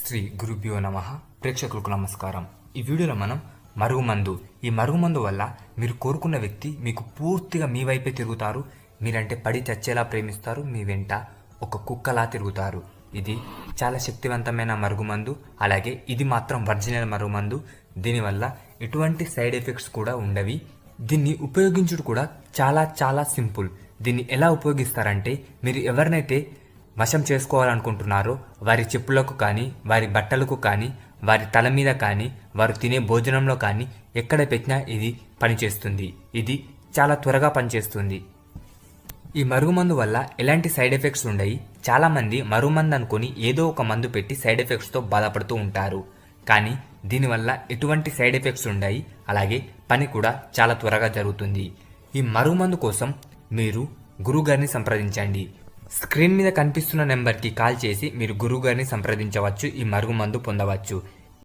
శ్రీ గురుభ్యో నమః. ప్రేక్షకులకు నమస్కారం. ఈ వీడియోలో మనం మరుగుమందు, ఈ మరుగుమందు వల్ల మీరు కోరుకున్న వ్యక్తి మీకు పూర్తిగా మీ వైపే తిరుగుతారు. మీరంటే పడి చచ్చేలా ప్రేమిస్తారు. మీ వెంట ఒక కుక్కలా తిరుగుతారు. ఇది చాలా శక్తివంతమైన మరుగుమందు. అలాగే ఇది మాత్రం ఒరిజినల్ మరుగుమందు. దీనివల్ల ఎటువంటి సైడ్ ఎఫెక్ట్స్ కూడా ఉండవి. దీన్ని ఉపయోగించుడు కూడా చాలా చాలా సింపుల్. దీన్ని ఎలా ఉపయోగిస్తారంటే, మీరు ఎవరినైతే వశం చేసుకోవాలనుకుంటున్నారో వారి చెప్పులకు కానీ, వారి బట్టలకు కానీ, వారి తల మీద కానీ, వారు తినే భోజనంలో కానీ ఎక్కడ పెట్టినా ఇది పనిచేస్తుంది. ఇది చాలా త్వరగా పనిచేస్తుంది. ఈ మరుగుమందు వల్ల ఎలాంటి సైడ్ ఎఫెక్ట్స్ ఉండయి. చాలామంది మరుగుమందు అనుకుని ఏదో ఒక మందు పెట్టి సైడ్ ఎఫెక్ట్స్తో బాధపడుతూ ఉంటారు. కానీ దీనివల్ల ఎటువంటి సైడ్ ఎఫెక్ట్స్ ఉండయి. అలాగే పని కూడా చాలా త్వరగా జరుగుతుంది. ఈ మరుగుమందు కోసం మీరు గురువుగారిని సంప్రదించండి. స్క్రీన్ మీద కనిపిస్తున్న నెంబర్కి కాల్ చేసి మీరు గురువుగారిని సంప్రదించవచ్చు. ఈ మరుగుమందు పొందవచ్చు.